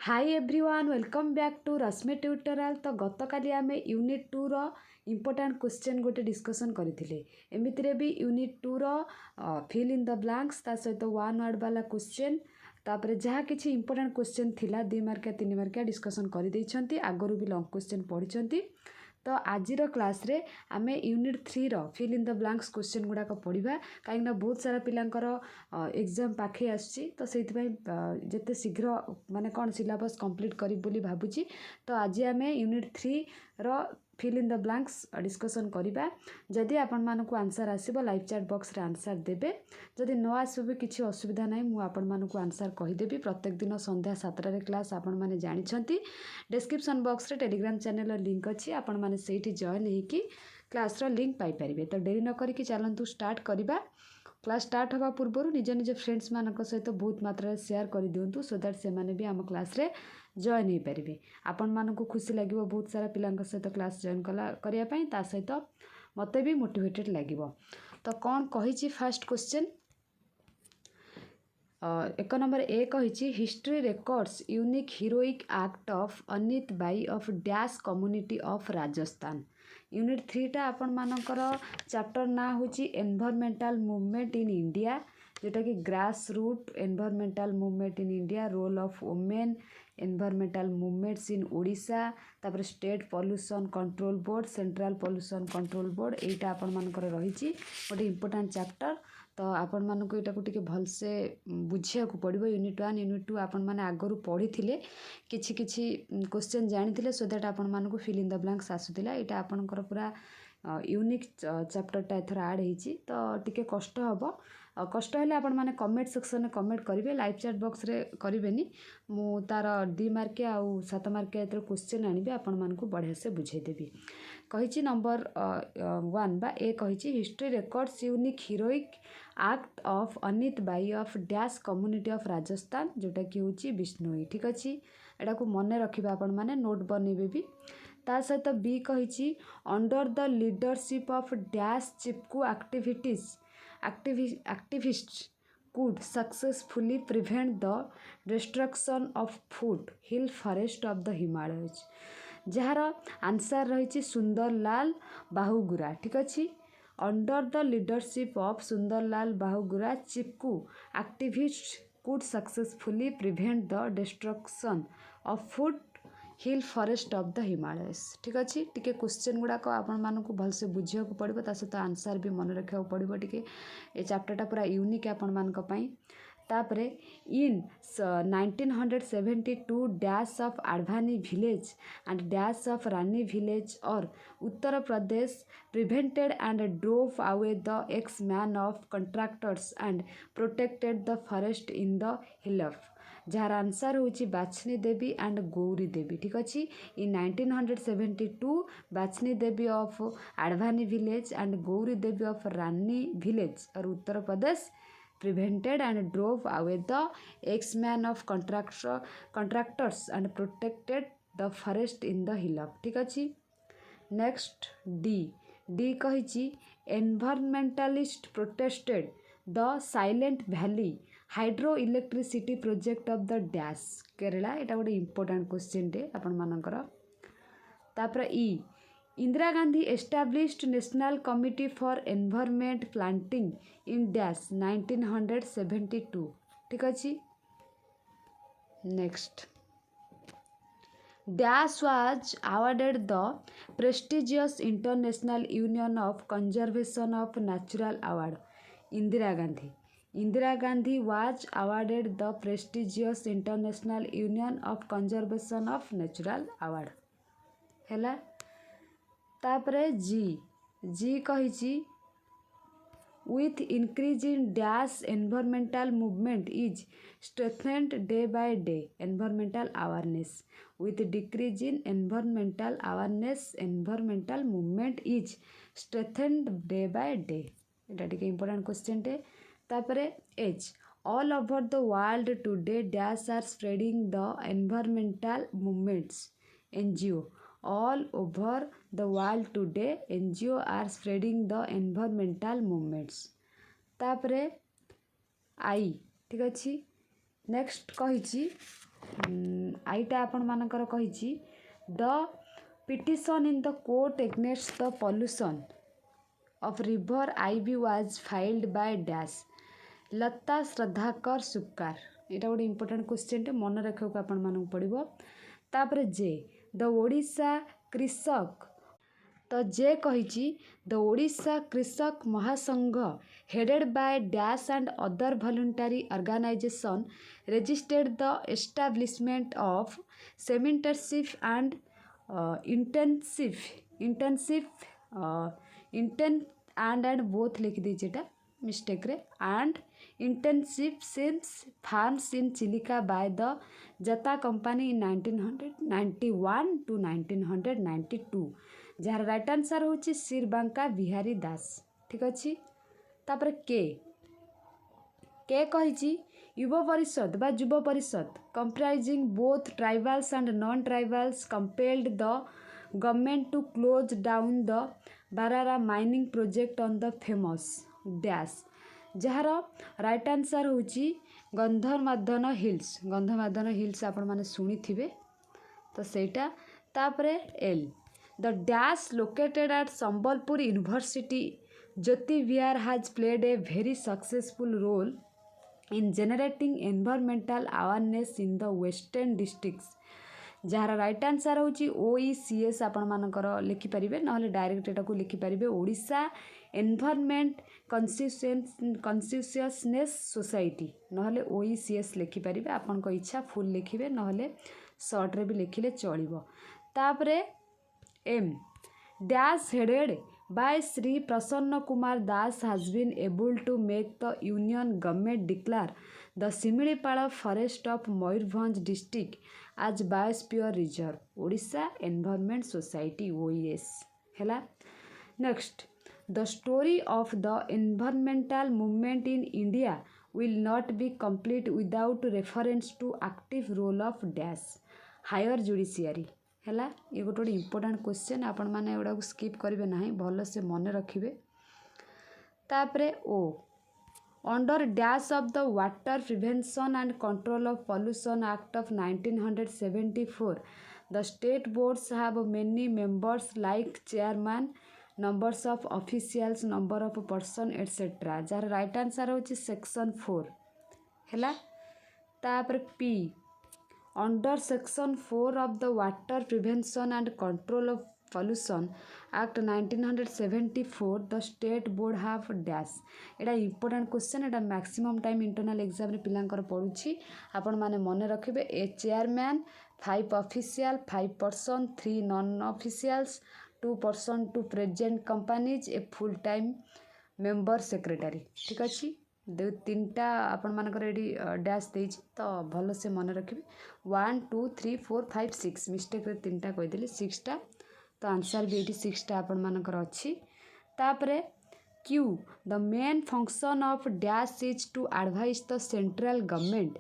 Hi everyone welcome back to Rashmi tutorial. तो गतकाली आम यूनिट 2 रो इम्पोर्टाट क्वेश्चन गोटे डिस्कसन करथिले। एमितिरे भी यूनिट 2 रो फिल इन द ब्लैंक्स ता सहित वन वर्ड वाला क्वेश्चन तापरे जहाँ किछि इम्पोर्टाट क्वेश्चन थिला 2 मार्किया 3 मार्किया डिस्कसन कर दैछंती। आगरु भी लॉन्ग क्वेश्चन पढिछंती। तो आजिर क्लास रे आमे यूनिट 3 रो fill in the blanks question गुड़ाक पढ़ा कहीं बहुत सारा पिलांकर एग्जाम पाखे आसछि। तो से जिते शीघ्र माने कौन सिलेबस कंप्लीट करी बोली भाबुची। तो आज आम यूनिट 3 रो fill in the blanks discussion करिबा। जदि आपण मानकु आंसर आसीबो लाइव चैट बॉक्स रे आंसर देबे। जदि न आसीबो किछि असुविधा नाही मु आपण मानकु आंसर कहि देबी। प्रत्येक दिन संध्या 7 रे क्लास आपण माने जानि छंती। डिस्क्रिप्शन बॉक्स रे टेलीग्राम चैनल रो लिंक अछि। आपण माने सेठी जॉइन हेकी क्लास रो लिंक पाई परिबे। तो देरी न करी कि चलंतु स्टार्ट करिबा। क्लास स्टार्ट होगा पूर्व निज निज फ्रेंड्स मान सहित बहुत मात्रा शेयर कर दिंतु सो दैट से माने भी आम क्लास रे जॉइन हो पारे। आपण मानकु खुशी लगे बहुत सारा पिलांक सहित क्लास जॉइन करने ता सहित मते भी मोटिवेटेड लगे। तो कौन कही फास्ट क्वेश्चन एक नंबर ए कही history records unique heroic act of Anit by of dash community of Rajasthan. Unit 3 टा आपण मानकर चैप्टर ना होची एनवायरमेंटल मूवमेंट इन इंडिया जोटा कि grass root environmental movement in India role of women environmental movements in Odisha तापर state pollution control board central pollution control board एटा आपण मानकर रही गोटे इंपोर्टेंट चैप्टर। तो आपण मानक यहाँ टे भलसे बुझिया को पड़ो। यूनिट 1 यूनिट 2 आपण मैंने आगु पढ़ी किछि क्वेश्चन जानी सो दैट आपण मानक फिल इन द ब्लैंक्स आसूला। यहाँ आपणकर पूरा यूनिक चैप्टरटा एथर आड होती। तो टिके कष्ट हम कष्ट हेल्ले आपण मैंने कमेंट सेक्शन में कमेंट करेंगे लाइव चैट बॉक्स रे करेनि मु तार 2 मार्किया आउ 7 मार्किया एथर क्वेश्चन आनिबे आपण मानक बढ़िया से बुझेदेवी। कही नंबर 1 बा ए कही history records unique heroic act of Anit by of dash community of Rajasthan जोटा कि हूँ विष्णुई। ठीक अच्छे एटा को मन रखिबा आपण माने नोट बनेबे भी। ता सहित बी कही under the leadership of dash Chipko activists could successfully prevent the destruction of food hill forest of the Himalayas। जार आंसर रही सुंदरलाल बाहुगुरा। ठीक अच्छे under the leadership of Sundarlal Bahuguna Chipko activists could successfully prevent the destruction of food hill forest of the Himalayas. ठीक अच्छे T question गुड़ाक आपण मानक भलसे बुझा पड़ो ता सहित आंसर भी मन रखा पड़ो। टी ए चैप्टरटा पूरा यूनिक आपण मानक पई। तापरे in 1972 dash of Adwani village and dash of Rani village और Uttar Pradesh prevented and drove away the axe man of contractors and protected the forest in the hills. जार आंसर होची बाछनी देवी एंड गौरी देवी। ठीक अच्छे in 1972 Bachni Devi of Adwani village and Gauri Devi of Rani village और उत्तर प्रदेश prevented and drove away the X-men of contractors and protected the forest in the hillock। ठीक अच्छे next D कही environmentalist protested the silent valley hydro electricity project of the dash Kerala. एटा गोटे important question टे आपण मानकर। तापर Indira Gandhi established national committee for environment planting in dash 1972। ठीक अच्छे next dash was awarded the prestigious international union of conservation of natural award. Indira Gandhi was awarded the prestigious international union of conservation of natural award हैला। तापरे जी कही with increase in dash environmental movement is strengthened day by day environmental awareness with decrease in environmental awareness environmental movement is strengthened day by day। এটা টিকে important question टे। तापरे H all over the world today dash are spreading the environmental movements NGO all over the world today NGO are spreading the environmental movements। तापरे आई। ठीक अच्छे next कही आईटा आपण मानकर कहिछि the petition in the court against the pollution of river ivy was filed by dash लता श्रद्धाकर सुक्कार एटा गोटे इंपोर्टेंट क्वेश्चन टे मन रखा आपण मानक पड़ो तापर जे द ओडिशा कृषक तो जे कहिछि the Odisha Krushak Mahasangh headed by dash and other voluntary organisation registered the establishment of सेमेंटरशिप एंड इंटेंसिव and both लिख दीजिए एटा मिस्टेक रे and intensive since farms in Chilika by the Tata company in 1991 to 1992 जार राइट आंसर होची सिरबांका बिहारी दास ठीक अछि तापर के कहिछि युवा परिषद बा Yuva Parishad comprising both tribals and non tribals compelled the government to close down the बारारा mining project on the famous dash जार राइट आंसर होची गंधमार्दन हिल्स आपण माने सुनी थिबे तो सेटा तापरे L the dash located at Sambalpur university Jyoti Vihar has played a very successful role in generating environmental awareness in the western districts जार राइट आंसर होची OECS आपण मानकर लिखि परिबे नहले डायरेक्ट एटा को लिखि परिबे ओडिशा एनवायरमेंट कॉन्शियसनेस सोसाइटी नहले OECS लिखि परिबे आपण को इच्छा फुल लिखिबे नहले शॉर्ट रे भी लिखिले चलिबो तापरे M dash headed by Sri Prasanna Kumar Das has been able to make the union government declare the Similipala forest of Mayurbhanj district as biosphere reserve. Odisha Environment Society OES. Hela. Next, the story of the environmental movement in India will not be complete without reference to active role of dash higher judiciary. हैला ये गोटे important question आपण माने एगुड़ा skip करेंगे ना भल से मन रखिए तापरे ओ under dash of the water prevention and control of pollution act of 1974 the state boards have many members like chairman numbers of officials number of person etcetera जार राइट आंसर होची सेक्शन 4 हैला तापरे पी Under Section 4 of the Water Prevention and Control of Pollution Act 1974, the State Board have dash. Etah important question Etah maximum time internal exam रे पिलांकर पड़ुछि आपण माने मने रखिबे a chairman 5 official 5 person 3 non officials 2 person 2 present companies a full time member secretary ठीक अछि दो तीनटा आपण मानकर एडी डैश देछि तो भल से मन रखिबे 1 2 3 4 5 6 मिस्टेक रे तीनटा कहि देली 6 टा तो आंसर भी एटी 6 टा आपण मानकर अछि तापरे Q the main function of dash is to advise the central government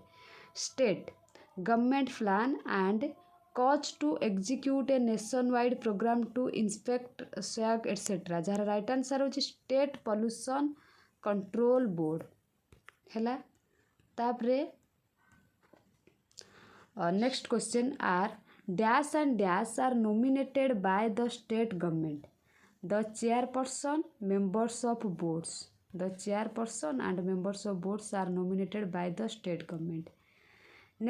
state government plan and cause to execute a nation wide programme to inspect swag etcetera जार राइट आंसर होची state pollution control board हैला तापरे next question R dash and dash are nominated by the state government the chairperson members of boards the chairperson and members of boards are nominated by the state government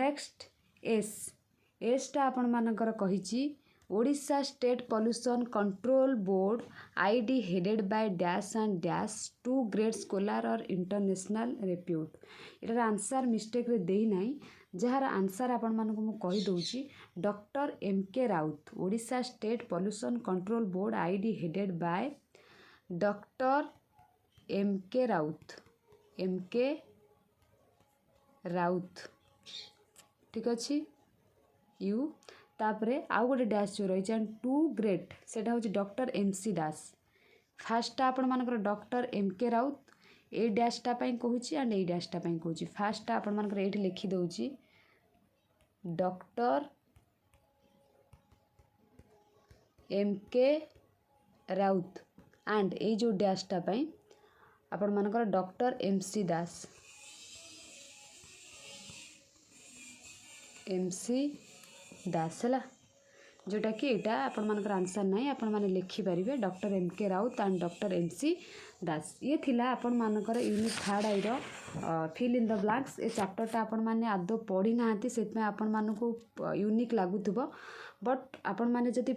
next एस टा आपण मानकर कहिछि Odisha state pollution control board आईडी headed by dash and dash 2 great scholar और international repute इटार answer mistake रे देई नाही जार आंसर आपण मानक मु कहि दउची doctor MK Rout Odisha state pollution control board आईडी headed by doctor MK Rout ठीक अछि यू तापरे आउ गोटे डैश जो रही है 2 ग्रेट सेटा होची डॉक्टर MC दास फास्टा आपण मानकर डॉक्टर MK राउत ए डैशटा पाई कहूची एंड ए डैशटा पाई कहूची फास्टा आपण मानकर एठी लिखि दउची डॉक्टर MK राउत एंड ए जो डैशटा पाई आपण मानकर doctor MC Das MC Das ହେଲା, जोटाकि यहाँ आपर आंसर ना आपण लिखिपारे doctor MK Rout and doctor MC Das. ये थिला आपण मानकर यूनिट 3rd आईर फिल इन द ब्लैंक्स। ये चैप्टरटा आपण माने आदौ पढ़ी नांती से आपण मानकू यूनिक लागुथबो, बट आपण माने जदि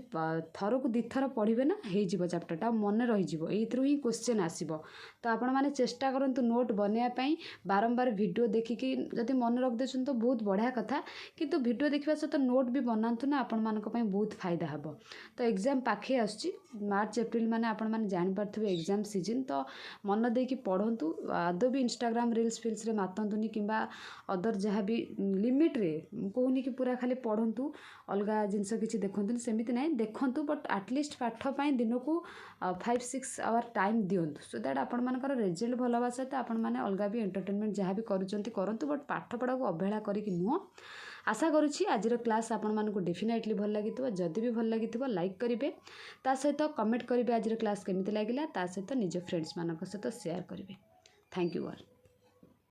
थर को दिथर पढ़े ना हो चैप्टरटा मन रही ही क्वेश्चन आसीबो। तो आपण माने चेष्टा करंतु नोट बनवाई बारंबार वीडियो देखिकी जदि मन रख देछन तो बहुत बढ़िया कथा, किंतु वीडियो देखा सहित नोट भी बनातु ना आपण मानक पई बहुत फायदा हबो। तो एग्जाम पाखे आसुची मार्च एप्रिल माने आपण माने जानि पारथबे एग्जाम सीजन, तो मन देकी पढ़ंतु। आदौ भी इंस्टाग्राम रील्स फिल्स रे मातंतुनी किंबा अदर जहाँ भी लिमिट रे कहूनी कि पूरा खाली पढ़ंतु, अलगा जिनस किसी देखंतुनी सेमिति नहीं देखंतु, बट एटलिस्ट पाठ पाई दिन को 5-6 आवर टाइम दियंतु, सो दैट आपण मानकर रिजल्ट भल हवा सहित आपण माने अलगा भी एंटरटेनमेंट जहाँ भी करूचंती करंतु, बट पाठ पढ़ा को अवहेला करिक नुह। आशा करुच्ची आज क्लास आपण मानकू डेफिनेटली भल लगी, जदि भी भल लगी लाइक करेंगे, ता सहित कमेंट करेंगे आज क्लास केमिति लागिला, ता सहित निज फ्रेंड्स मानक सहित शेयर करेंगे। Thank you all.